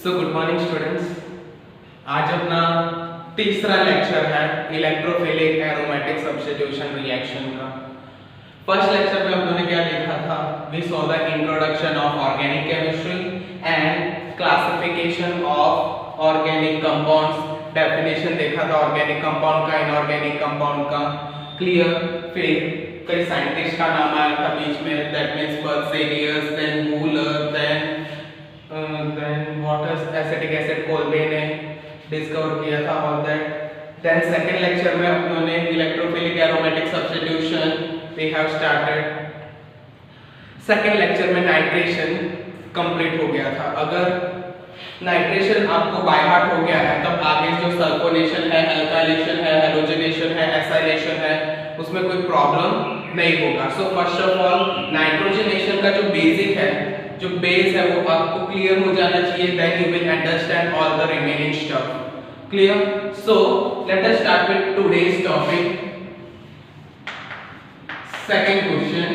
So good morning students. आज अपना तीसरा लेक्चर है इलेक्ट्रोफिलिक एरोमेटिक सब्स्टिट्यूशन रिएक्शन का। फर्स्ट लेक्चर में हम लोगों ने क्या देखा था? We saw the introduction of organic chemistry and classification of organic compounds. Definition देखा था ऑर्गेनिक कंपाउंड का, इनऑर्गेनिक कंपाउंड का। क्लियर? फिर कई साइंटिस्ट का नाम आया था बीच में, that means Berzelius, then Muller, then water acetic acid Kolbe ने डिस्कवर किया था all that. Then second lecture में हम लोगों ने electrophilic aromatic substitution we have started. Second lecture में नाइट्रेशन कंप्लीट हो गया था। अगर नाइट्रेशन आपको बाय हार्ट हो गया है तब आगे जो सल्फोनेशन है, अल्काइलेशन है, हैलोजिनेशन है, एसाइलेशन है, उसमें कोई प्रॉब्लम नहीं होगा। सो फर्स्ट ऑफ ऑल नाइट्रोजनेशन का जो बेसिक है, जो बेस है, वो आपको क्लियर हो जाना चाहिए। Then you will understand all the remaining stuff. Clear? So let us start with today's topic. Second question,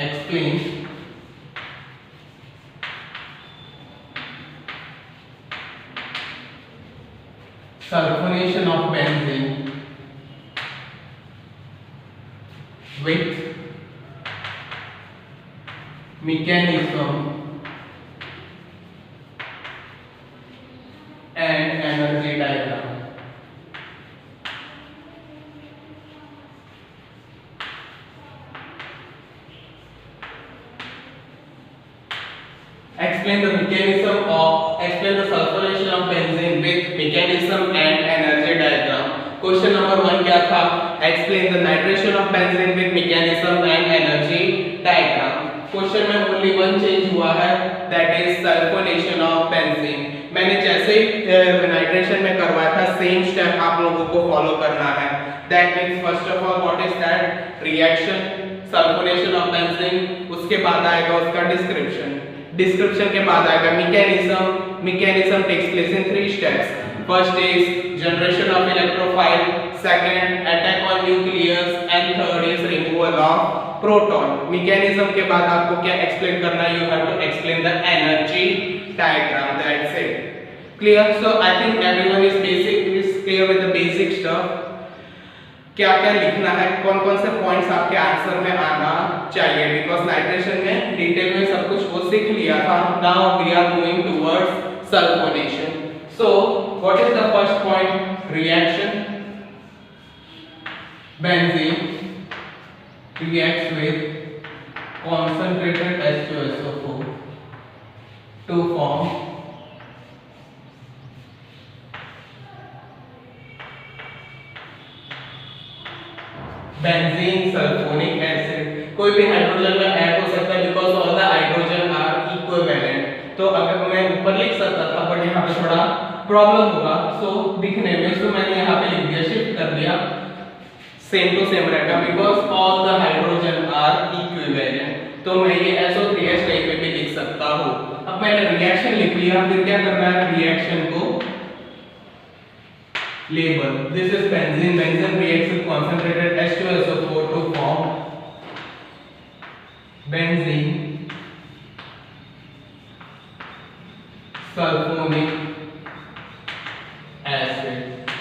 explain sulfonation of benzene with mechanism and energy diagram. Explain the sulfonation of benzene with mechanism and energy diagram. Question number 1 क्या था? Explain the nitration of benzene with mechanism and energy diagram. Question में only one change हुआ है, that is sulfonation of benzene. मैंने जैसे nitration में करवाया था सेम स्टेप आप लोगों को फॉलो करना है। That means first of all what is that reaction sulfonation of benzene, उसके बाद आएगा उसका डिस्क्रिप्शन, डिस्क्रिप्शन के बाद आएगा mechanism. Mechanism takes place in 3 steps. First is generation of electrophile, second attack on nucleus and third is removal of proton. Mechanism के बाद आपको क्या एक्सप्लेन करना है? You have to explain the energy diagram. That's it. Clear? So I think everyone is clear with the basic stuff. क्या क्या लिखना है, कौन कौन से पॉइंट्स आपके आंसर में आना चाहिए, बिकॉज नाइट्रेशन में डिटेल में सब कुछ वो सीख लिया था। Now we are moving towards sulfonation. So what is the first point? Reaction. Benzene reacts with concentrated H2SO4 to form benzene sulfonic acid. कोई भी हाइड्रोजन में ऐड हो सकता है because all the hydrogen are equivalent. तो अगर मैं ऊपर लिख सकता था बट यहाँ पे थोड़ा प्रॉब्लम होगा सो दिखने में, सो मैंने यहाँ पे लिख दिया, शिफ्ट कर दिया, सेम टू सेम रहेगा because all the hydrogen are equivalent. तो मैं ये SO3H कहीं पे भी लिख सकता हूँ। अब मैंने रिएक्शन लिख लिया, फिर क्या करना है? रिएक्शन को label. This is benzene. Benzene reacts with concentrated H2SO4 to form benzene sulfonic acid.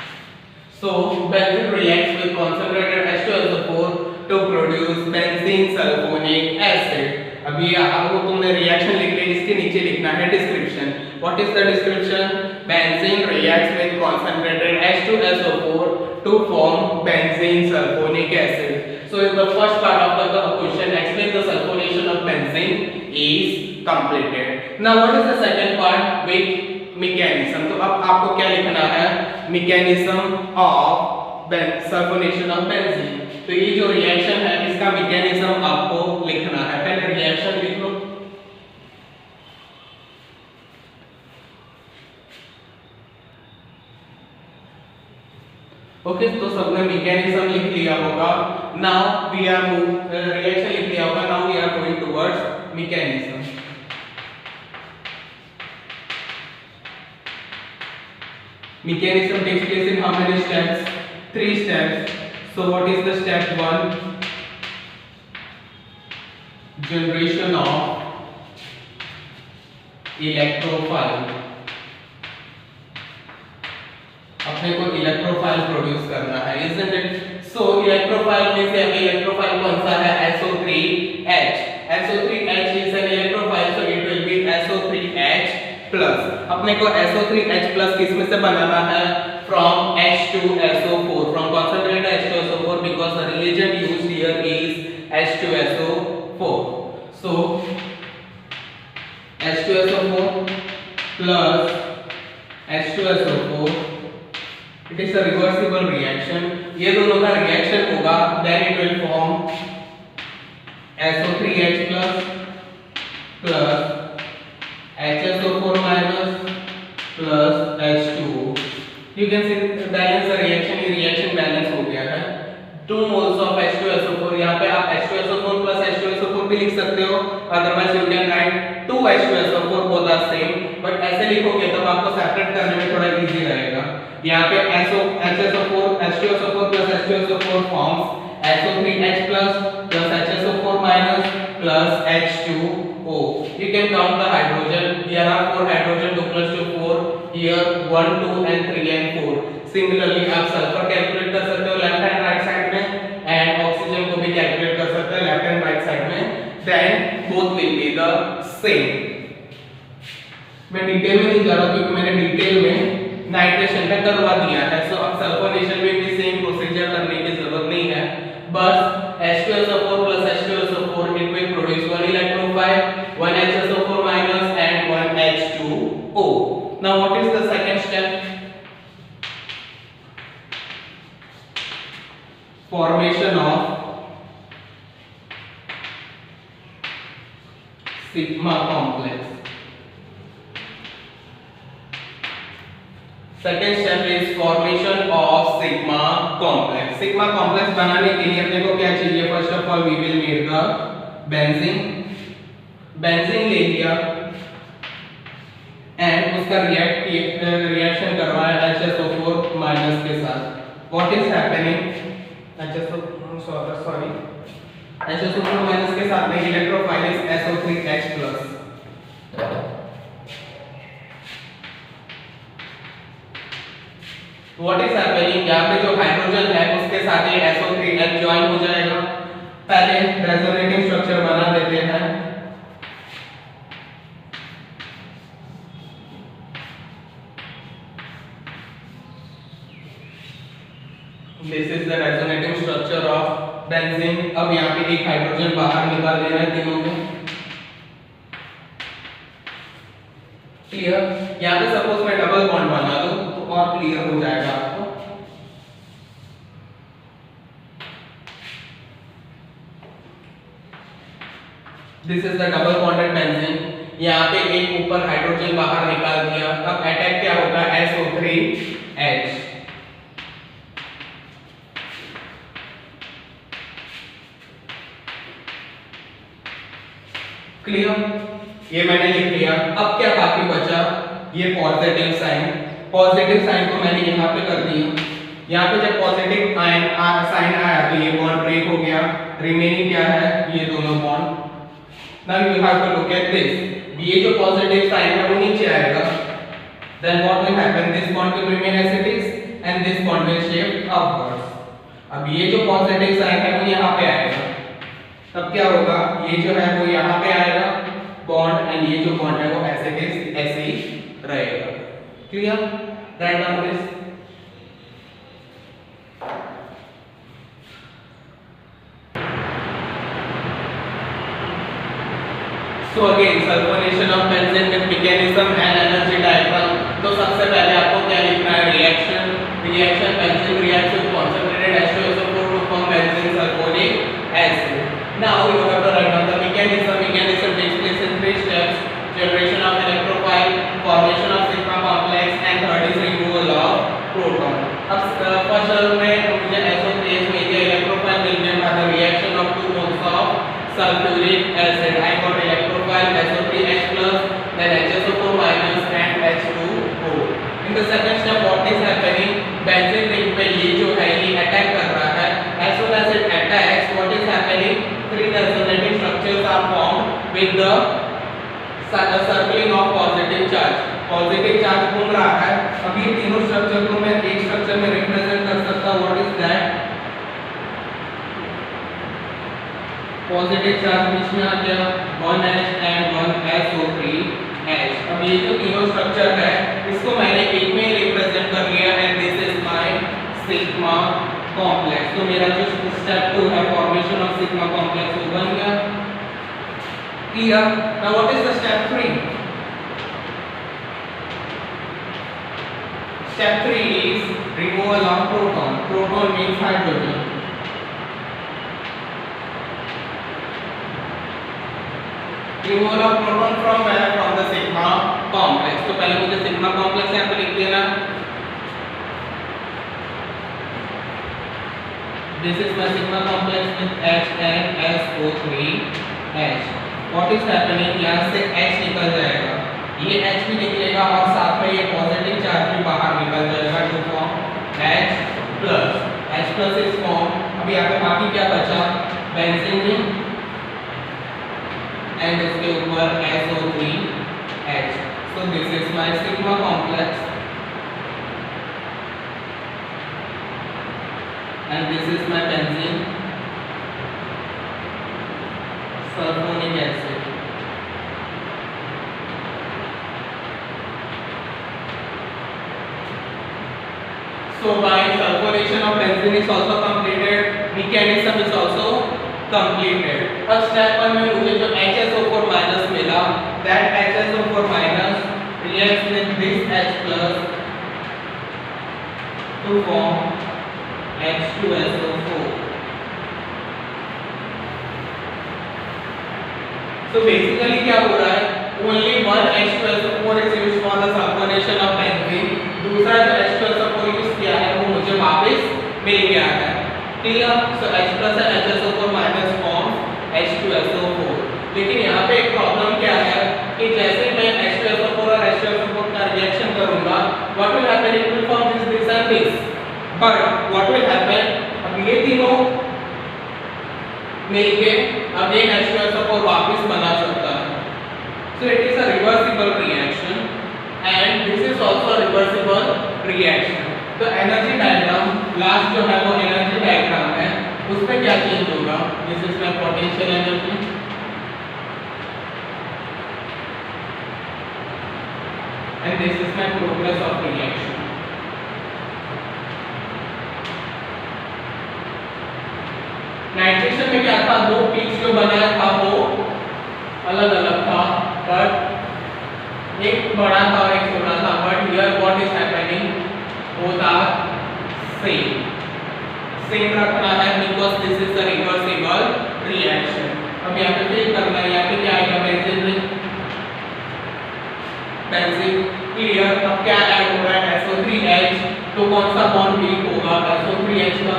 So benzene reacts with concentrated H2SO4 to produce benzene sulfonic acid. अभी आपको तुमने रिएक्शन लिख ली, इसके नीचे लिखना है description. What is the description? Benzene reacts with concentrated H2SO4 to form benzene sulfonic acid. So the first part of the question, explain the sulfonation of benzene, is completed. Now what is the second part? With mechanism. तो अब आपको क्या लिखना है? Mechanism of sulfonation of benzene. तो ये जो reaction है इसका मैकेनिज्म आपको लिखना है। पहले रिएक्शन लिख लो। ओके, तो सबने मैकेनिज्म लिख लिया होगा। नाउ वी आर रिएक्शन लिख लिया होगा। Now we are going towards mechanism. Mechanism takes place in how many steps? 3 steps. So what is the step 1? Generation of electrophile, अपने को इलेक्ट्रोफाइल प्रोड्यूस करना है, isn't it? So इलेक्ट्रोफाइल में से अभी इलेक्ट्रोफाइल कौन सा है? SO3H. SO3H is an electrophile, so it will be SO3H plus. अपने को SO3H plus किस में से बनाना है? From H2SO4, from concentrated H2SO4, because the reagent used here is H2SO4. So H2SO4 plus H2SO4, it is a reversible reaction. ये दोनों का reaction होगा, then it will form SO3H plus HSO4 minus plus H2O. You can see balance the reaction, ये reaction balance हो गया है. 2 moles of H2SO4, यहाँ पे आप H2SO4 plus H2SO4 भी लिख सकते हो, otherwise you can write 2 H2SO4, both are same, but ऐसे लिखोगे तब आपको सेपरेट करने में थोड़ा इजी रहेगा. यहाँ पे HSO4, H2SO4 plus H2SO4 forms SO3H plus HSO4 minus plus H2O. You can count the hydrogen. Here are 4 hydrogen, 2 plus 2 4. Here 1, 2 and 3 and 4. Similarly आप सल्फर कैलकुलेट कर सकते हो लेफ्ट एंड राइट साइड में, and oxygen को भी calculate कर सकते हो लेफ्ट एंड राइट साइड में. Then both will be the same. मैं डिटेल में नहीं जा रहा क्योंकि मैंने डिटेल में नाइट्रेशन का करवा दिया है, सो अब सल्फोनेशन में भी सेम प्रोसीजर करने की जरूरत नहीं है. बस H2SO4 plus H2SO4, it will produce one electrophile, one HSO4 minus and one H2O. Now what is the second step? Formation of sigma complex. Second step is formation of sigma complex. Sigma complex बनाने के लिए अपने को क्या चाहिए? First of all we will make the benzene. Benzene ले लिया and उसका रिएक्शन करवाया HSO4 माइनस के साथ. What is happening? HSO4 minus के साथ में electrophile is SO3H plus. What is happening? यहाँ पे जो हाइड्रोजन है उसके साथ ये SO3H ज्वाइन हो जाएगा. पहले रेजोनेटिंग स्ट्रक्चर बना देते हैं. This is the resonating structure of benzene. अब यहाँ पे एक हाइड्रोजन बाहर निकाल देना है तीनों में. क्लियर? यहाँ पे सपोज मैं डबल बॉन्ड बना दूं तो और क्लियर हो जाएगा आपको. This is the double bonded benzene. यहाँ पे एक ऊपर हाइड्रोजन बाहर निकाल दिया. अब अटैक क्या होगा? SO3H. क्लियर? ये मैंने लिख लिया. अब क्या बाकी बचा? ये पॉजिटिव साइन. पॉजिटिव साइन को मैंने यहाँ पे कर दिया. यहाँ पे जब पॉजिटिव साइन आया तो ये बॉन्ड ब्रेक हो गया. रिमेनिंग क्या है? ये दोनों bond. Now you have to look at this. ये जो पॉजिटिव साइन है वो नीचे आएगा. Then what will happen? This bond will remain as it is and this bond will shift upwards. अब ये जो पॉजिटिव साइन है वो यहाँ पे आएगा. तब क्या होगा? ये जो है वो यहाँ पे आएगा बॉन्ड, एंड ये जो बॉन्ड है वो ऐसे ही रहेगा. Clear? Write down this. So again sulphonation of benzene with mechanism and energy diagram. तो सबसे पहले आपको क्या लिखना है? Reaction. Benzene reacts with concentrated H2SO4 to form benzene sulfonic acid. Now you have to write down the mechanism. Mechanism takes place in 3 steps: generation of electrophile, formation of sigma complex, and third is removal of proton. अब first step में मुझे SO3H मिल गया, electrophile मिल गया by the reaction of 2 moles of sulfuric acid. I got electrophile SO3H plus, then HSO4 minus and H2O. In the second step, what is happening? Benzene circling of positive charge, positive charge घूम रहा है। अब ये तीनों structure को मैं एक structure में रिप्रेजेंट कर सकता हूं। What is that? Positive charge बीच में आ गया 1H एंड 1SO3H। अब ये जो तीनों स्ट्रक्चर है इसको मैंने एक में रिप्रेजेंट कर लिया and this is my sigma complex. तो मेरा जो स्टेप 2 है फॉर्मेशन ऑफ सिग्मा कॉम्प्लेक्स वो बन गया। Clear? Now what is the step 3? Step 3 is removal of proton. Proton means hydrogen. Removal of proton from where? From the sigma complex. तो पहले मुझे sigma complex यहाँ पे लिख देना। This is my sigma complex with H and SO3H. What is happening? यहाँ से H निकल जाएगा, ये H भी निकलेगा और साथ में ये पॉजिटिव चार्ज भी बाहर निकल जाएगा to form H plus is form. अब यहाँ पे बाकी क्या बचा? बेंजीन एंड उसके ऊपर SO3H। So this is my sigma complex and this is my benzene sulfonic acid। So by sulfonation of benzene is also completed, mechanism is also completed। अब step 1 में मुझे जो HSO4 माइनस मिला, that HSO4 minus reacts with this H plus to form H2SO4। So basically क्या हो रहा है? Only one H2SO4 is used for the sulfonation of benzene। दूसरा जो H2SO4 यूज किया है वो मुझे वापस मिल गया है। Clear? So H plus and HSO4 minus form H2SO4। लेकिन यहाँ पे एक प्रॉब्लम क्या है कि जैसे मैं H2SO4 और H2SO4 का रिएक्शन करूँगा, what will happen? It will form this and this। But what will happen? अब ये तीनों मिलके अब एक H2SO4 वापस बना सकता है। So it is a reversible reaction and this is also a reversible reaction। तो एनर्जी डायग्राम लास्ट जो है वो एनर्जी डायग्राम है, उसमें क्या चेंज होगा? This is my potential energy and this is my progress of reaction. Nitration में क्या था? दो पीक्स जो बनाया था वो अलग अलग था, बट एक बड़ा था और एक छोटा था। But here what is happening? Both are same रखना है because this is a reversible reaction. अब यहाँ पे फिल करना है, यहाँ पे क्या आएगा? बेंजीन। क्लियर? अब क्या ऐड हो रहा है? SO3H। तो कौन सा बॉन्ड वीक होगा? SO3H का।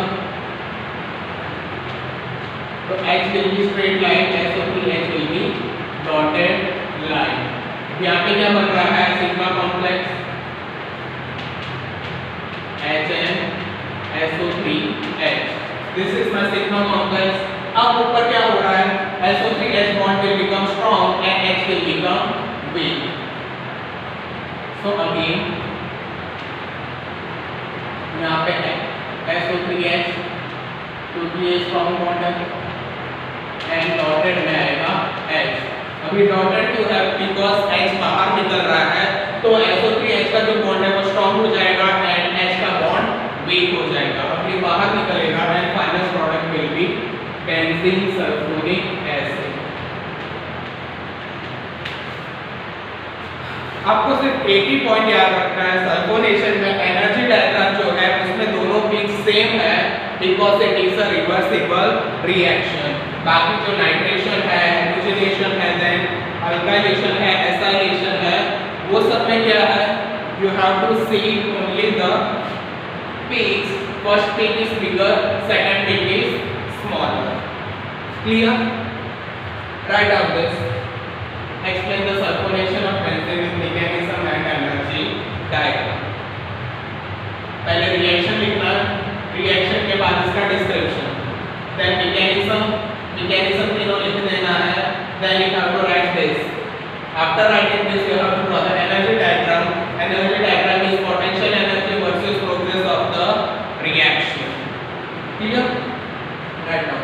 तो H will be straight line, SO3H will be dotted line। यहाँ पे क्या बन रहा है? Sigma complex HNSO3H। This is my sigma complex। अब ऊपर क्या हो रहा है? SO3H bond will become strong and H will become weak। So again यहाँ पे है SO3H क्योंकि ये strong bond है and dotted में आएगा H। अभी dotted क्यों है? because H बाहर निकल रहा है तो SO3H का जो बॉन्ड है वो स्ट्रॉन्ग हो जाएगा एंड H का बॉन्ड वीक हो जाएगा। अब ये बाहर निकलेगा and final product will be benzene sulfonic acid. आपको सिर्फ एक ही पॉइंट याद रखना है, सल्फोनेशन में एनर्जी डायग्राम जो है उसमें दोनों पीक सेम है because it is a reversible reaction. बाकी जो नाइट्रेशन है, हाइड्रोजनेशन है, देन अल्काइलेशन है, एसाइलेशन है, वो सब में क्या है? You have to see only the peaks। first peak is bigger, second peak is smaller। clear? write out this। explain the sulfonation of benzene with mechanism and energy diagram। पहले reaction लिखना है, reaction के बाद इसका description, then mechanism तीनों लिख देना है, then you have to write this After writing this, you have to draw the energy diagram. Energy diagram is potential energy versus progress of the reaction. Clear? Right now.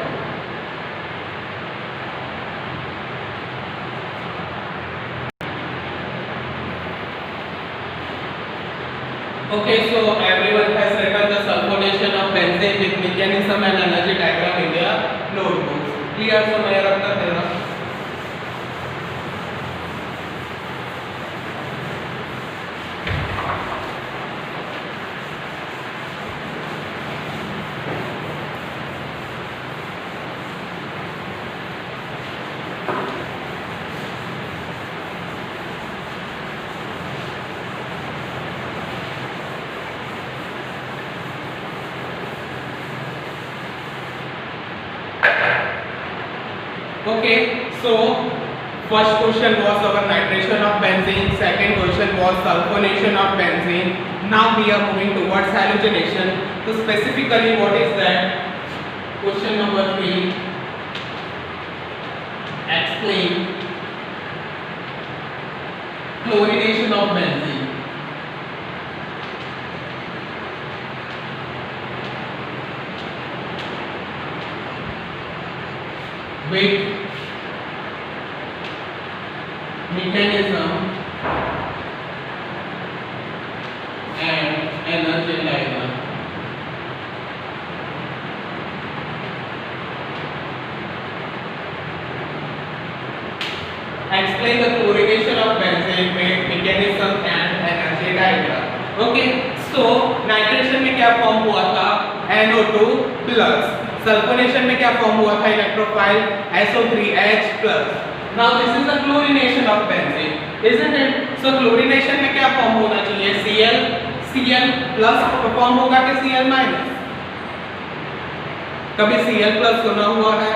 Okay, so everyone has written the sulfonation of benzene with mechanism and energy diagram in their notebooks. Clear? So मैं रख कर देना. Okay, so first question was our nitration of benzene, second question was sulfonation of benzene. Now we are moving towards halogenation. So specifically what is that? Question number 3. Explain chlorination of benzene. With mechanism and energy diagram. Explain the chlorination of benzene with mechanism and energy diagram. Okay, so nitration में क्या form हुआ था? NO2 plus. Sulphonation में क्या form हुआ था? Electrophile SO3H+. Now this is the chlorination of benzene, isn't it? So chlorination में क्या फॉर्म होना चाहिए? Cl प्लस फॉर्म होगा कि Cl माइनस? कभी Cl प्लस सुना हुआ है?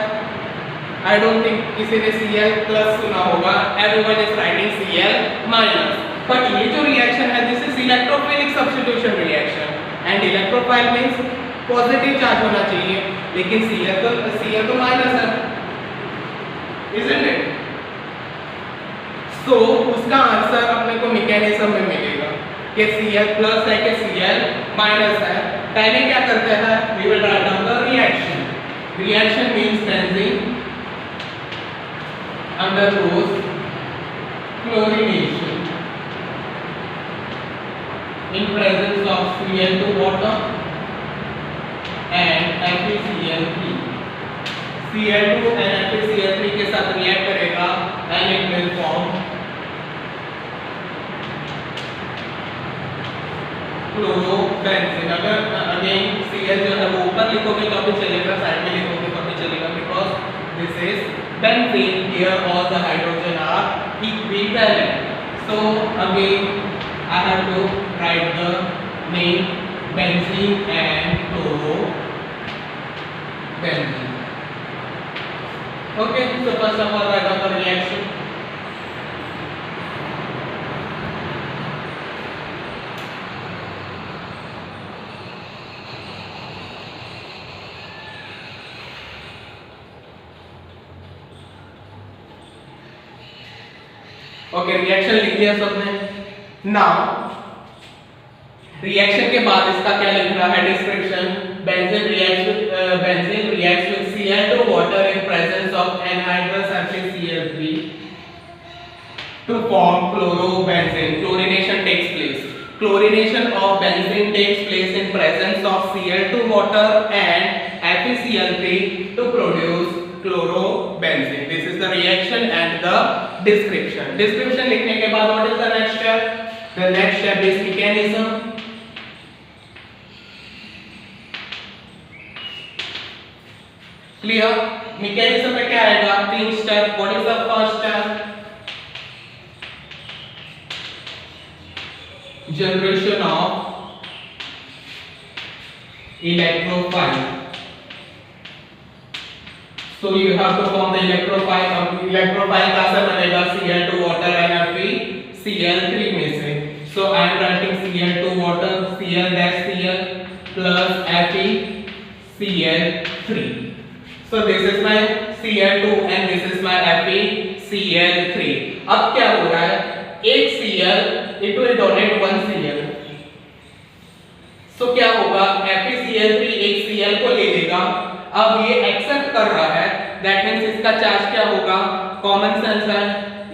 I don't think किसी ने Cl प्लस सुना होगा. Everyone is writing Cl minus. But ये जो रिएक्शन है, this is electrophilic substitution reaction, and electrophile means positive charge होना चाहिए, लेकिन Cl तो माइनस है, isn't it? So उसका आंसर अपने को मैकेनिज्म में मिलेगा कि Cl प्लस है कि Cl माइनस है. पहले क्या करते हैं? We will write down the reaction. Reaction means benzene undergoes chlorination in presence of Cl2 water and FeCl3. Cl2 and FeCl3 के साथ रिएक्ट करेगा and it will form chlorobenzene. अगर अगेन Cl जो है वो ऊपर लिखोगे तो भी चलेगा, साइड में लिखोगे तो भी चलेगा, because this is benzene. Here all the hydrogen are equivalent. So again I have to write the name benzene and chlorobenzene. Okay, so first of all write down the reaction. Okay, reaction लिख लिया सबने. Now reaction के बाद इसका क्या लिख रहा है? Description. Benzene reacts with Cl2 water in presence of anhydrous FeCl3 to form chlorobenzene. Chlorination takes place. Chlorination of benzene takes place in presence of Cl2 water and FeCl3 to produce chlorobenzene. This is the reaction and the description. Description लिखने के बाद what is the next step? The next step is mechanism. Clear? Mechanism में क्या आएगा? 3 step. What is the first step? Generation of electrophile. So you have to form the electrophile. Electrophile कहाँ से बनेगा? Cl2 water and FeCl3 में से. So I am writing Cl2 water, Cl dash Cl plus FeCl3. So this is my Cl2 and this is my FeCl3. अब क्या हो रहा है, एक Cl it will donate 1 Cl, सो क्या होगा FeCl3 एक Cl को ले लेगा, अब ये एक्सेप्ट कर रहा है, दैट मींस इसका चार्ज क्या होगा, कॉमन सेंस है,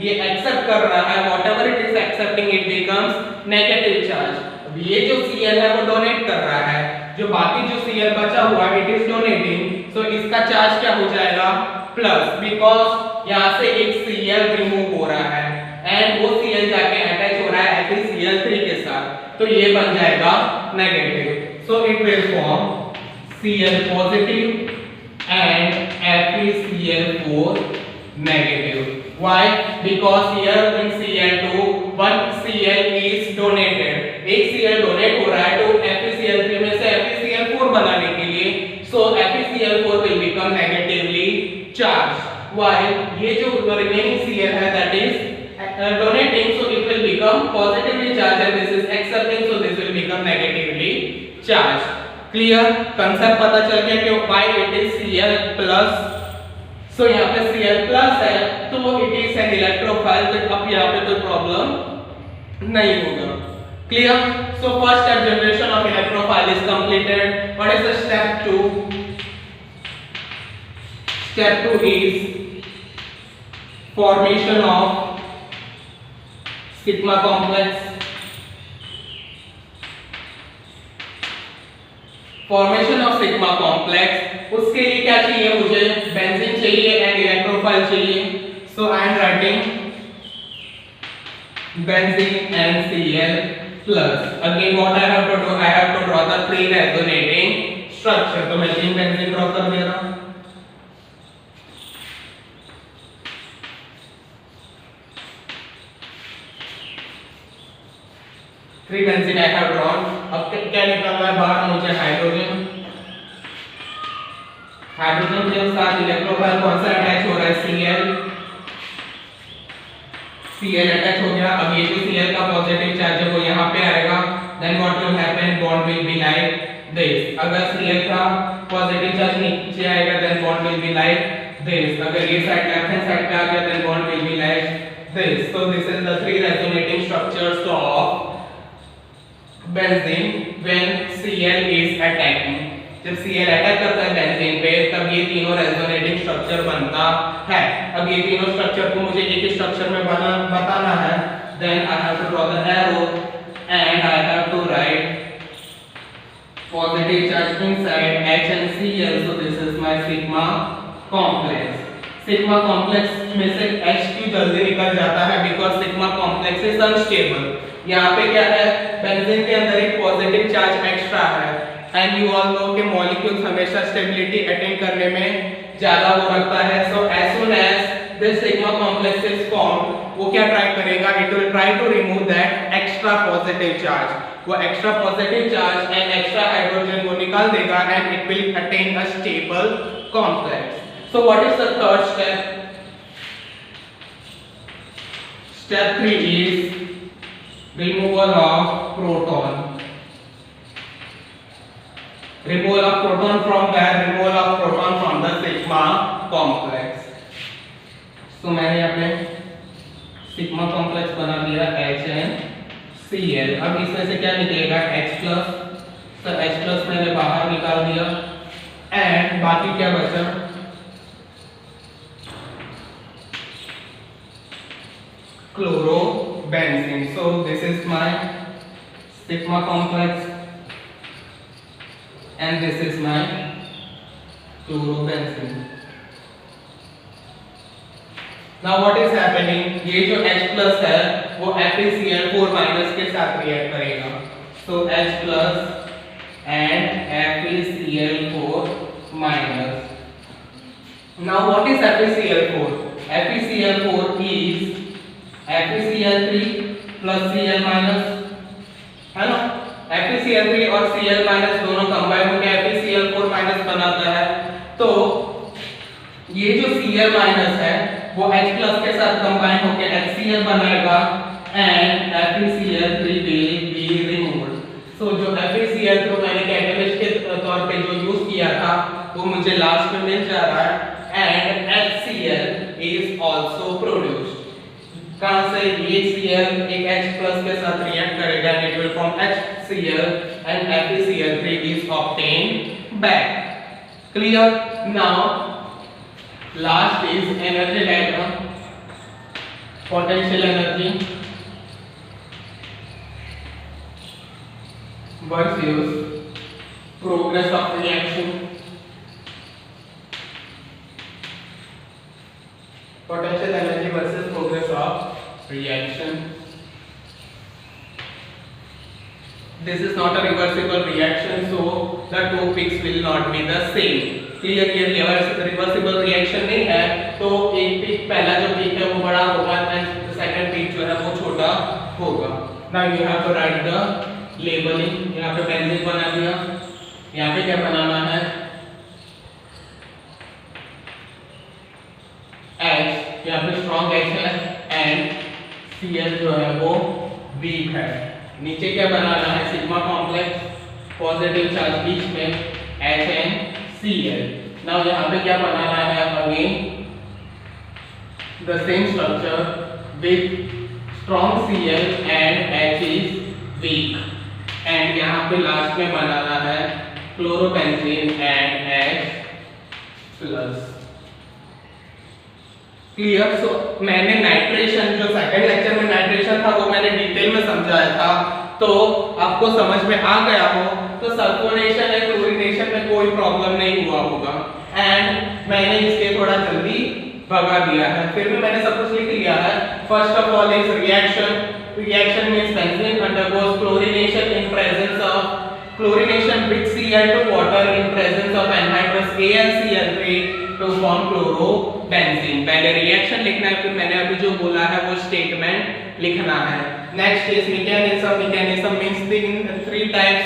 ये एक्सेप्ट कर रहा है, whatever it is accepting it becomes negative charge. अब ये जो Cl है वो डोनेट कर रहा है, जो बाकी जो Cl बचा हुआ है इट इज डोनेटिंग, सो इसका चार्ज क्या हो जाएगा प्लस, बिकॉज यहां से एक Cl रिमूव हो रहा है एंड वो Cl जाके अटैच हो रहा है FeCl3 के साथ, तो ये बन जाएगा negative, so it will form Cl positive and FeCl4 negative. Why? Because here in Cl2 one Cl is donated, एक Cl डोनेट हो रहा है तो FeCl3 में से FeCl4 बनाने के लिए, so FeCl4 will become negatively charged, while ये जो remaining Cl है that is donating, so it will become positively charged and this is accepting, so this will become negatively charged. Clear concept पता चल गया कि why it is Cl plus, सो यहाँ पे Cl plus है तो it is an electrophile, तो अब यहाँ पे कोई प्रॉब्लम नहीं होगा। Clear, so first step generation of electrophile is completed. What is the step 2? Step 2 is formation of sigma complex. Formation of sigma complex, उसके लिए क्या चाहिए मुझे, बेंजीन चाहिए एंड इलेक्ट्रोफाइल चाहिए, so I am writing benzene and Cl plus, again what I have to do, I have to draw the 3 resonating structure, तो मैं 3 benzene draw कर दे रहा हूं, three benzene I have drawn. अब क्या निकलना है बाहर मुझे, हाइड्रोजन, हाइड्रोजन के साथ इलेक्ट्रोफाइल कौन सा अटैच हो रहा है, Cl अटैच हो गया। अब ये जो Cl का पॉजिटिव चार्ज है वो यहाँ पे आएगा, then what will happen, bond will be like this, अगर Cl का पॉजिटिव चार्ज नीचे आएगा then bond will be like this, अगर ये साइड लेफ्ट हैंड साइड पे आ गया then bond will be like this, so this is the 3 resonating structures of benzene when Cl is attacking, जब Cl attack करता है बेंजीन पे तब ये तीनों रेजोनेटिंग स्ट्रक्चर बनता है। अब ये तीनों स्ट्रक्चर को मुझे एक ही स्ट्रक्चर में बताना है, then I have to draw the arrow and I have to write positive charge inside H and Cl, so this is my sigma complex. Sigma complex में से H क्यों जल्दी निकल जाता है, because sigma complex is unstable, यहाँ पे क्या है, बेंजीन के अंदर एक पॉजिटिव चार्ज एक्स्ट्रा है एंड यू ऑल नो कि मॉलिक्यूल्स हमेशा स्टेबिलिटी अटेन करने में ज्यादा वो रखता है, सो as soon as this sigma complex is formed, वो क्या ट्राई करेगा, it will try to remove that extra positive charge, वो extra positive charge and extra hydrogen वो निकाल देगा and it will attain a stable complex. So what is the third step? Step 3 is removal of proton. Removal of proton from where? Removal of proton from the sigma complex. So मैंने यहाँ पे sigma complex बना दिया H and Cl। अब इसमें से क्या निकलेगा, H plus, तो H plus मैंने बाहर निकाल दिया एंड बाकी क्या बचा, chlorobenzene. So this is my sigma complex and this is my chlorobenzene. Now what is happening, ये जो H plus है वो FeCl4 minus के साथ रिएक्ट करेगा, so H plus and FeCl4 minus. Now what is FeCl4? FeCl4 is FeCl3 plus Cl minus, है ना, FeCl3 और Cl minus दोनों कंबाइन होकर FeCl4 minus बनाता है, तो ये जो Cl minus है वो H plus के साथ कंबाइन होकर HCl बनाएगा and FeCl3 will be removed. So जो FeCl3 मैंने कैटलिस्ट के तौर पे जो यूज किया था वो मुझे लास्ट में मिल जा रहा है and HCl is also produced. कहां से BHCl एक H+ के साथ रिएक्ट करेगा and it will form HCl and FeCl3 is obtained back. Clear? Now last is energy diagram. Potential energy versus progress of reaction. Potential energy versus progress of reaction. This is not a reversible reaction, so the two peaks will not be the same. Clear? Reversible reaction नहीं है तो एक peak पहला जो peak है वो बड़ा होगा एंड सेकंड पीक जो है वो छोटा होगा. Now you have to write the labeling. यहाँ पे बेंजीन बना दिया. यहाँ पे क्या बनाना है? H यहाँ पे स्ट्रॉन्ग H है एंड Cl जो है वो वीक है. नीचे क्या बनाना है? सिग्मा कॉम्प्लेक्स पॉजिटिव चार्ज बीच में HNCl. नाउ यहाँ पे क्या बनाना है? Again the same structure with strong Cl and H is weak and यहाँ पे लास्ट में बनाना है क्लोरोबेंजीन एंड H+. क्लियर? सो मैंने नाइट्रेशन जो सेकंड लेक्चर में नाइट्रेशन था वो मैंने डिटेल में समझाया था, तो आपको समझ में आ गया हो तो सल्फोनेशन या क्लोरीनेशन में कोई प्रॉब्लम नहीं हुआ होगा एंड मैंने इसके थोड़ा जल्दी भगा दिया है. फिर भी मैंने सब कुछ लिख लिया है. First of all is reaction means benzene undergoes chlorination in presence of chlorination with Cl to water in presence of anhydrous AlCl3 to form chlorobenzene. पहले रिएक्शन लिखना है, फिर मैंने अभी जो बोला है वो स्टेटमेंट लिखना है. Next is mechanism. Mechanism means three types,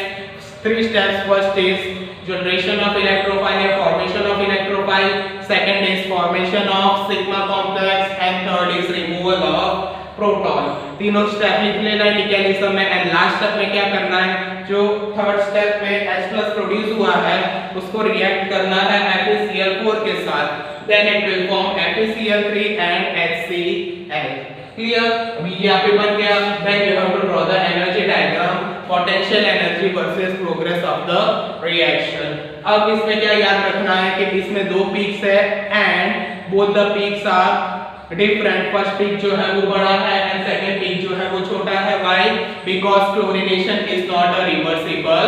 three steps. First is generation of electrophile या formation of electrophile. Second is formation of sigma complex and third is removal of proton. तीनों स्टेप लिख लेना है mechanism में and last step में क्या करना है? जो थर्ड स्टेप में H+ प्रोड्यूस हुआ है उसको रिएक्ट करना है FeCl4 के साथ. Then it will form FeCl3 and HCl. Clear? अभी यहाँ पे बन गया. Then you have to draw the energy diagram, potential energy versus progress of the reaction. अब इसमें क्या याद रखना है कि इसमें दो पीक्स है and both the peaks are different. First peak जो है वो बड़ा है एंड सेकंड पीक जो है वो छोटा है. Why? Because chlorination is not a reversible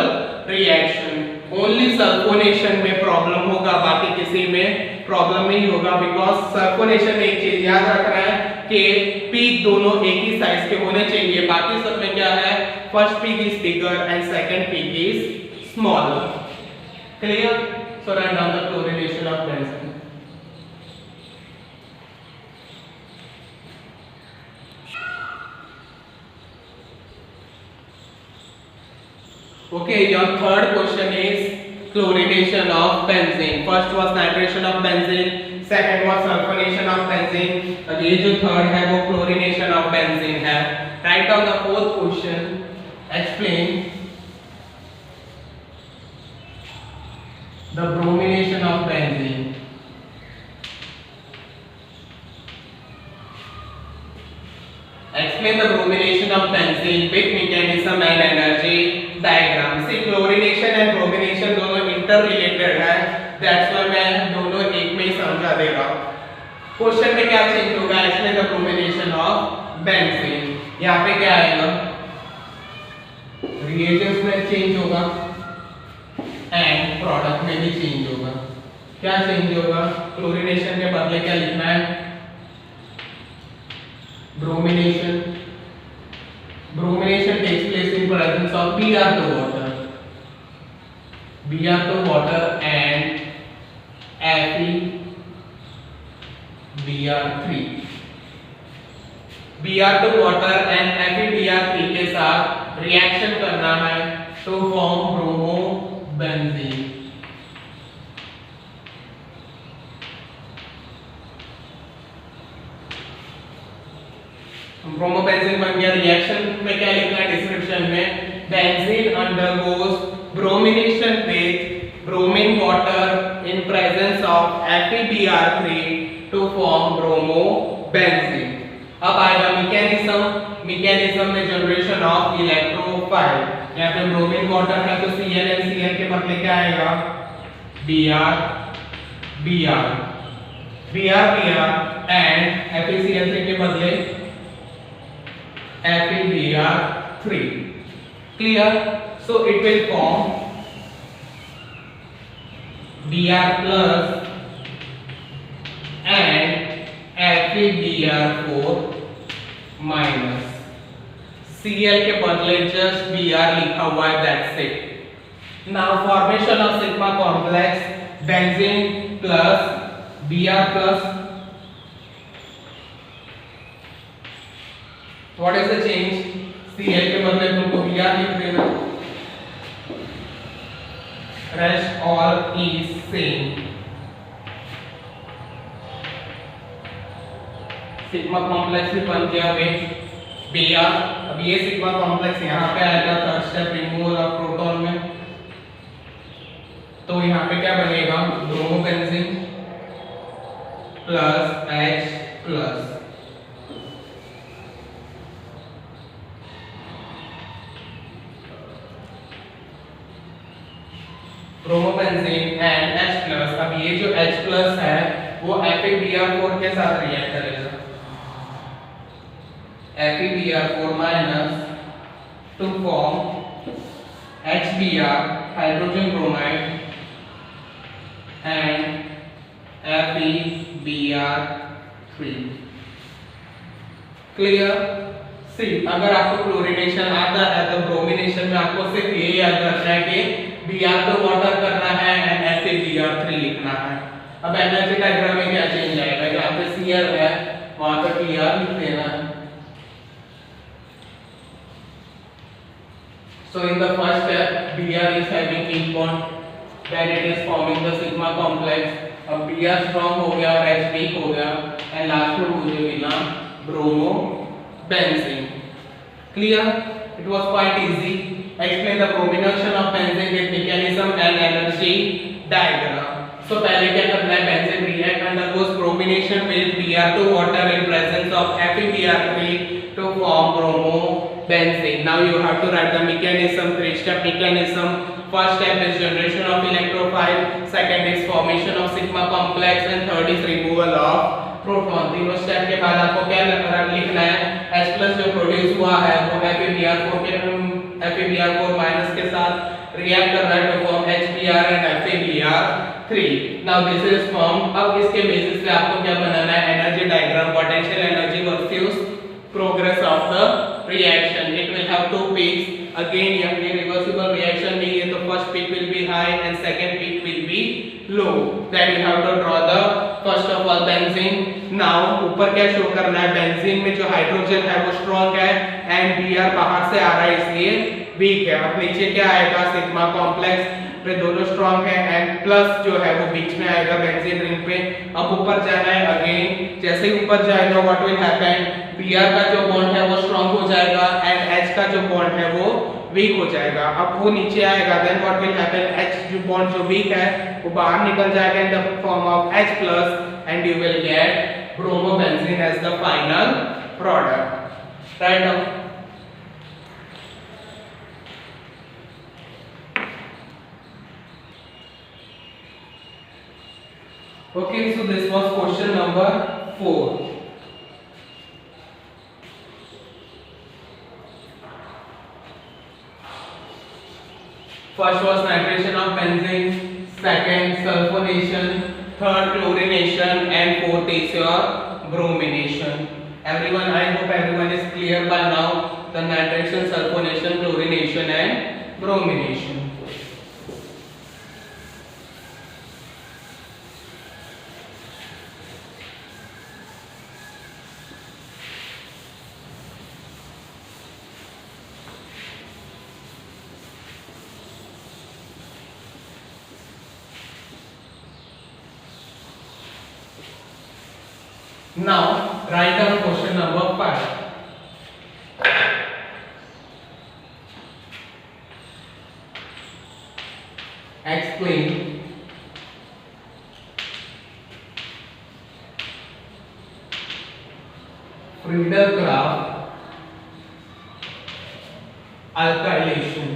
reaction. Only sulphonation में प्रॉब्लम होगा, बाकी किसी में प्रॉब्लम नहीं होगा. बिकॉज़ सल्फोनेशन में एक चीज याद रखना है कि पीक दोनों एक ही साइज के होने चाहिए. बाकी सब में क्या है? First peak is bigger and second peak is smaller. Clear? So write down the chlorination of benzene. Okay, your third question is chlorination of benzene. First was nitration of benzene, second was sulfonation of benzene. अब ये जो third है वो chlorination of benzene है. Write down the fourth question. Explain the bromination of benzene. Explain the bromination of benzene with mechanism and energy diagram. See, chlorination and bromination दोनों interrelated है. That's why मैं दोनों एक में ही समझा दे रहा हूँ. क्वेश्चन में क्या चेंज होगा? Explain the bromination of benzene. यहाँ पे क्या आएगा? Reagents में चेंज होगा and product में भी चेंज होगा. क्या चेंज होगा? क्लोरीनेशन के बदले क्या लिखना है? Bromination. Bromination takes place in presence of Br2 water. Br2 water and FeBr3. Br2 water and FeBr3 के साथ रिएक्शन करना है to form bromobenzene. ब्रोमोबेंजीन बन गया. रिएक्शन में क्या लिखना है डिस्क्रिप्शन में? Benzene undergoes bromination with bromine water in presence of FeBr3 to form bromobenzene. अब आएगा मैकेनिज्म में जनरेशन ऑफ इलेक्ट्रोफाइल। यहाँ पे ब्रोमीन वाटर है तो Cl एंड Cl के बदले क्या आएगा Br Br Br Br and FeCl3 के बदले FeBr3। clear? So it will form Br plus and FeBr4 minus Cl के बदले just Br लिखा हुआ है, that's it. Now formation of sigma complex benzene plus Br plus, what is the change? Cl के बदले तुमको Br लिख देना, rest all is same. Sigma complex भी बन गया में Br। अब ये सिग्मा कॉम्प्लेक्स यहाँ पे आएगा third step removal of proton में, तो यहाँ पे क्या बनेगा bromobenzene plus H plus bromobenzene and H plus. अब ये जो H प्लस है वो FeBr4 के साथ रिएक्ट करेगा, FeBr4 minus to form HBr hydrogen bromide and FeBr3। clear? See, अगर आपको क्लोरीनेशन आता है तो ब्रोमिनेशन में आपको सिर्फ ये याद रखना है कि Br को वाटर करना है एंड FeBr3 लिखना है। अब एनर्जी डायग्राम में क्या चेंज आएगा, जहाँ पे Cl है वहां पे Br लिख देना है। So in the first step Br is having weak bond, then it is forming the sigma complex। अब Br strong हो गया और H weak हो गया एंड लास्ट में मुझे मिला bromobenzene। clear? It was quite easy. Explain the bromination of benzene with mechanism and energy diagram। So पहले क्या करना है, benzene react undergoes bromination with Br2 water in presence of FeBr3 to form bromobenzene। Now you have to write the mechanism, three-step mechanism। First step is generation of electrophile, second is formation of sigma complex and third is removal of proton। तीनों step के बाद आपको क्या लिखना है, H plus जो produce हुआ है वो FeBr4 माइनस के साथ रिएक्ट कर रहा है to form HBr and FeBr3। Now this is form. अब इसके बेसिस पे आपको क्या बनाना है, energy diagram, potential energy versus progress of the reaction. It will have two peaks again, ये रिवर्सिबल रिएक्शन नहीं है तो first peak will be high and second peak will be low. Then you have to draw the first of all benzene. Now ऊपर क्या show करना है, benzene में जो हाइड्रोजन है वो स्ट्रांग है एंड Br बाहर से आ रहा है इसलिए वीक है। अब नीचे क्या आएगा, सिग्मा कॉम्प्लेक्स पे दोनों स्ट्रांग है एंड प्लस जो है वो बीच में आएगा बेंजीन रिंग पे। अब ऊपर जाना है अगेन, जैसे ही ऊपर जाएगा व्हाट विल हैपन, Br का जो बॉन्ड है वो स्ट्रांग हो जाएगा एंड H का जो बॉन्ड है वो वीक हो जाएगा। अब वो नीचे आएगा, then what will happen, H जो बॉन्ड जो वीक है वो बाहर निकल जाएगा in the form of H plus and you will get bromobenzene as the final product। right now okay, so this was question number 4। first was nitration of benzene, second sulfonation, third chlorination and fourth is your bromination। everyone, I hope everyone is clear by now the nitration, sulfonation, chlorination and bromination। Now write down question number 5। explain Friedel-Crafts alkylation.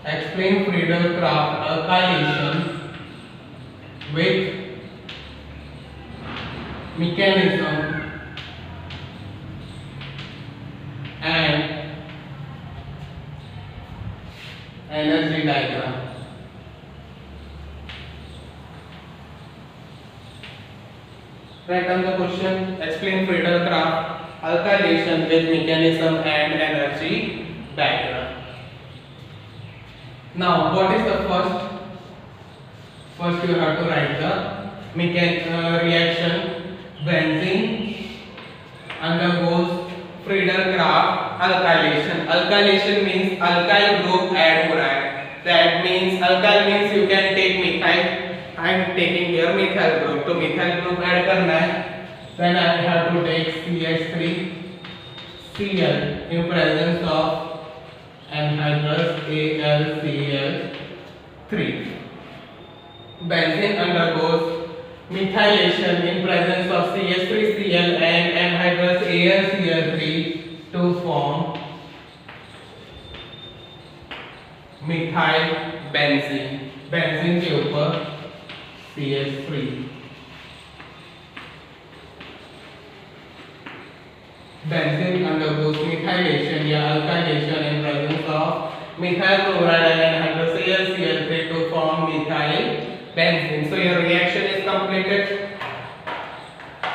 Explain Friedel-Crafts alkylation with mechanism and energy diagram. Write down the question. Explain Friedel-Crafts alkylation with mechanism and energy diagram. Now, what is the first? First, you have to write the reaction. Benzene undergoes Friedel-Crafts alkylation. Alkylation means alkyl group add हो रहा है. That means alkyl means you can take methyl. I am taking here methyl group. तो methyl group add करना है. Then I have to take CH3 Cl in presence of anhydrous AlCl3. Benzene undergoes methylation in presence of CH3Cl and anhydrous AlCl3 to form methyl benzene. Benzene के ऊपर CH3. Benzene undergoes methylation या alkylation in presence of methyl chloride and anhydrous AlCl3 to form methyl benzene. So your reaction is completed.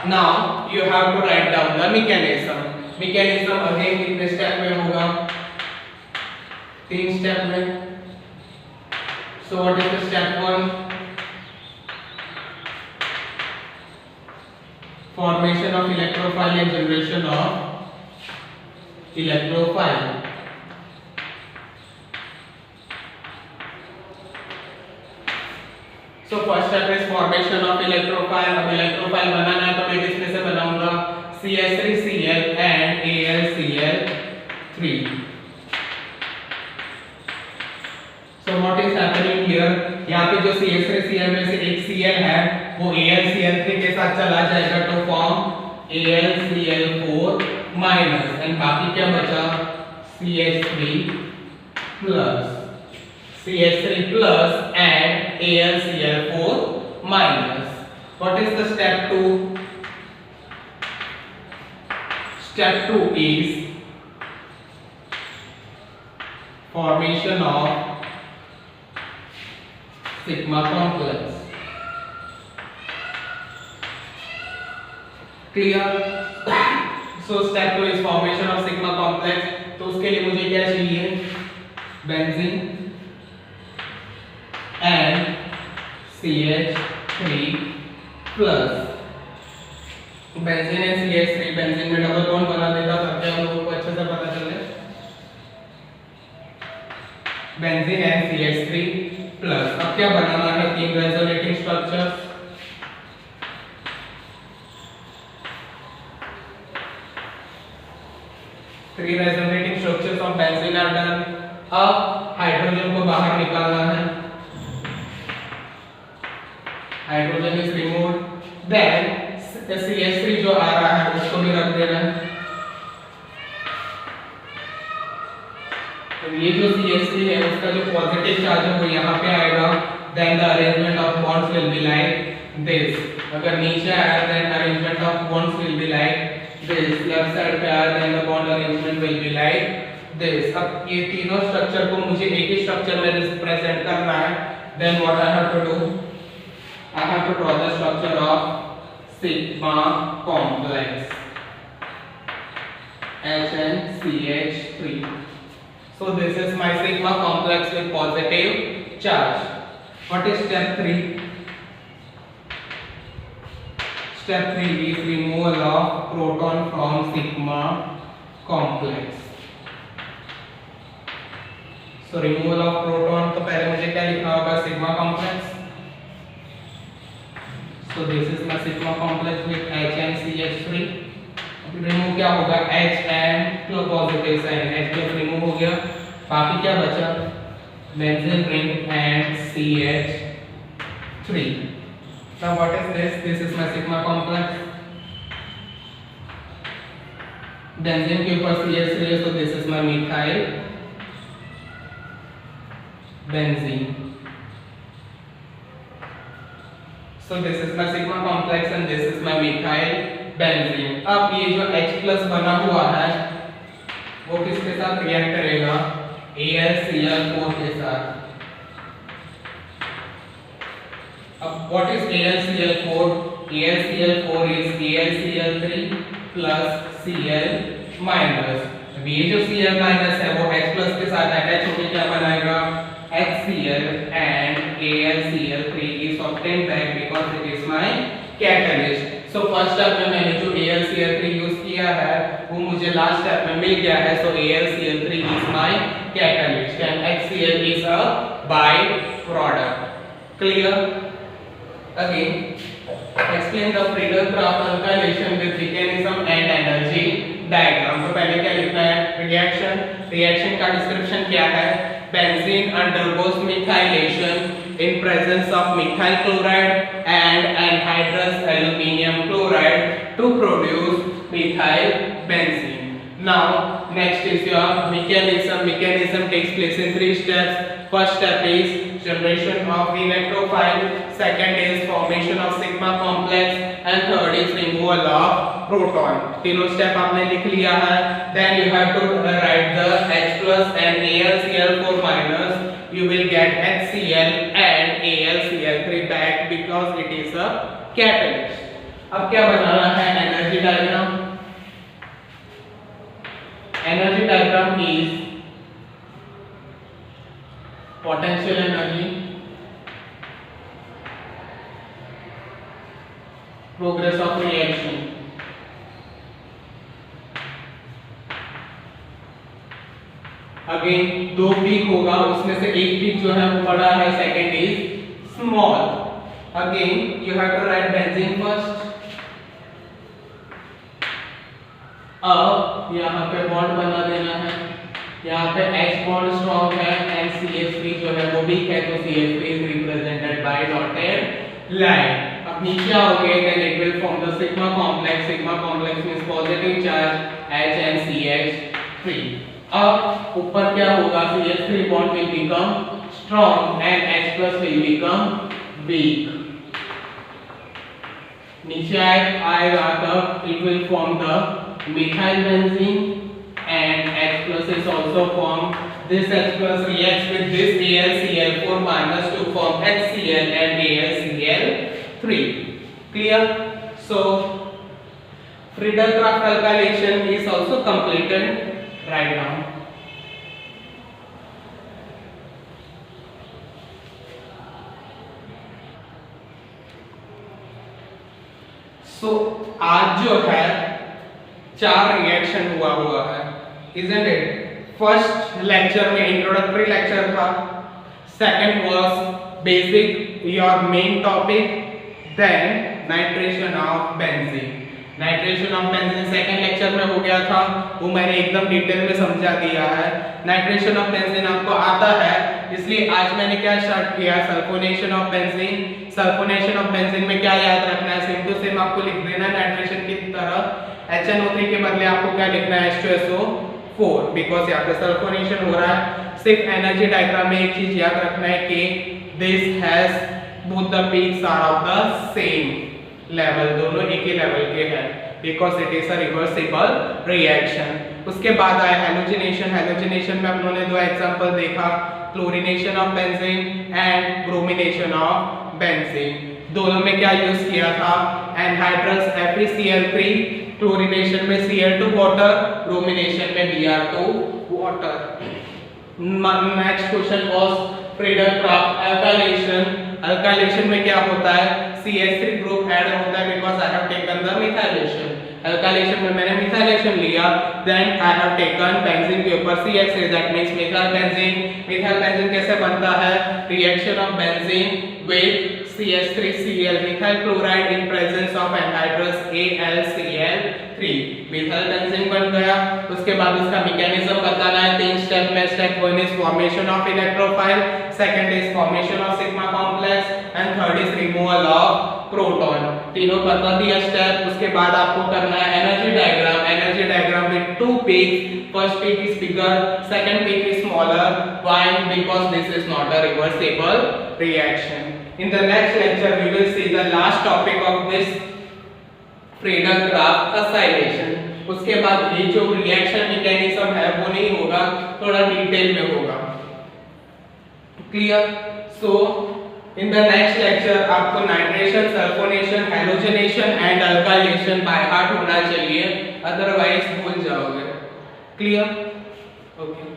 Now you have to write down the mechanism. Mechanism again कितने step में होगा? 3 step में. So what is the step 1? Formation of electrophile and generation of electrophile. So first step is formation of electrophile. अब electrophile बनाना है तो मैं किसमें से बनाऊंगा? CH3Cl and AlCl3. So what is happening here? यहाँ पे जो CH3Cl में से एक Cl है वो AlCl3 के साथ चला जाएगा to form AlCl4 minus and बाकी क्या बचा? CH3 plus. CH3 plus and AlCl4 minus. What is the step 2? Step 2 is formation of sigma complex. Clear? So step 2 is formation of sigma complex. तो उसके लिए मुझे क्या चाहिए? Benzene and CH3 plus. Benzene and CH3. Benzene में double bond बना देता ताकि हम लोगों को अच्छे से पता चले. Benzene and CH3 plus. अब क्या बनाना है? 3 resonating structures. Three resonating structures of benzene are done. अब हाइड्रोजन को बाहर निकालना है. Hydrogen is removed. Then CH3 जो आ रहा है उसको भी रख देना है. तो ये जो CH3 है उसका जो पॉजिटिव चार्ज है वो यहाँ पे आएगा. Then the arrangement of bonds will be like this. अगर नीचे आया then arrangement of bonds will be like this. Left side पे आया then the bond arrangement will be like this. अब ये तीनों स्ट्रक्चर को मुझे एक ही स्ट्रक्चर में रिप्रेजेंट करना है. Then what I have to do? I have to draw the structure of sigma complex HNCH3. So this is my sigma complex with positive charge. What is step 3? Step 3 is removal of proton from sigma complex. So removal of proton तो पहले मुझे क्या लिखना होगा? sigma complex. So this is my sigma complex with H and CH3. Remove क्या होगा? H and positive sign. H plus remove हो गया. बाकी क्या बचा? Benzene ring and CH3. Now what is this? This is my sigma complex. Benzene के ऊपर CH3 है, so this is my methyl benzene. So this is my sigma complex and this is my methyl benzene. अब ये जो H plus बना हुआ है वो किसके साथ रिएक्ट करेगा? AlCl4 के साथ. अब what is AlCl4? AlCl4 is AlCl3 plus Cl minus. अब ये जो Cl minus है वो H plus के साथ अटैच होकर क्या बनाएगा? HCl and AlCl3 is obtained back because it is my catalyst. So first step में मैंने जो AlCl3 यूज किया है वो मुझे लास्ट स्टेप में मिल गया है. So AlCl3 is my catalyst and HCl is a byproduct. Clear? Again, explain the Friedel-Crafts alkylation with mechanism and energy diagram. तो पहले क्या लिखना है? रिएक्शन का डिस्क्रिप्शन क्या है? Benzene undergoes methylation in presence of methyl chloride and anhydrous aluminium chloride to produce methyl benzene. Now next is your mechanism. Mechanism takes place in 3 steps. First step is generation of electrophile, second is formation of sigma complex and third is removal of proton. तीनों step आपने लिख लिया है. Then you have to write the H plus and AlCl4 minus. You will get HCl and AlCl3 back because it is a catalyst. अब क्या बनाना है? Energy diagram. Energy diagram is potential energy, progress of reaction, again 2 peak होगा, उसमें से एक peak जो है वो बड़ा है, second is small. Again you have to write benzene first. अब यहाँ पे बॉन्ड बना देना है. यहाँ पे H बॉन्ड स्ट्रॉन्ग है एंड CH3 जो है वो वीक है, तो CH3 is represented by dotted line. अब नीचे आओगे then it will form the sigma complex. Sigma complex means positive charge H and CH3. अब ऊपर क्या होगा? CH3 bond will become strong and H plus will become weak. नीचे आएगा तब it will form the methyl benzene and H plus is also formed. This H plus reacts with this AlCl4 minus to form HCl and AlCl3. Clear? So Friedel-Crafts alkylation is also completed right now. So आज जो है 4 reaction हुआ है, isn't it? First lecture में introductory lecture था, second was basic your main topic, then nitration of benzene. Nitration of benzene second lecture में हो गया था, वो मैंने एकदम डिटेल में समझा दिया है. नाइट्रेशन ऑफ बेंजीन आपको आता है, इसलिए आज मैंने क्या स्टार्ट किया? Sulphonation of benzene. Sulphonation of benzene में क्या याद रखना है? सेम टू सेम आपको लिख देना है नाइट्रेशन की तरह. HNO3 के बदले आपको क्या लिखना है? H2SO4, बिकॉज यहाँ पे सल्फोनेशन हो रहा है. सिर्फ एनर्जी डायग्राम में एक चीज याद रखना है कि this has both the peaks are of the same level, दोनों एक ही लेवल के हैं, because it is a reversible reaction. उसके बाद आया हैलोजिनेशन. हैलोजिनेशन में हम लोगों ने 2 एग्जांपल देखा, chlorination of benzene and bromination of benzene. दोनों में क्या यूज किया था? Anhydrous FeCl3. क्लोरीनेशन में Cl2 वाटर, ब्रोमिनेशन में Br2 water. Next question was Friedel-Crafts alkylation. Alkylation में क्या होता है? CH3 ग्रुप ऐड होता है because I have taken the methylation. Alkylation में मैंने मिथाइलेशन लिया, then I have taken benzene के ऊपर CH3, that means methyl benzene. Methyl benzene कैसे बनता है? Reaction of benzene with CH3Cl, methyl chloride in presence of anhydrous AlCl3. Methyl benzene बन गया. उसके बाद उसका मैकेनिज्म बताना है 3 स्टेप में. Step 1 is formation of electrophile, second is formation of sigma complex and third is removal of proton. तीनों बता दिया स्टेप। उसके बाद आपको करना है energy diagram with two peaks. First peak is bigger, second peak is smaller. Why? Because this is not a reversible reaction. In the next lecture we will see the last topic of this Friedel graph, acylation. उसके बाद ये जो reaction mechanism है वो नहीं होगा, थोड़ा detail में होगा। Clear? So in the next lecture आपको nitration, sulphonation, halogenation and alkylation by heart होना चाहिए, अदरवाइज भूल जाओगे। क्लियर? ओके।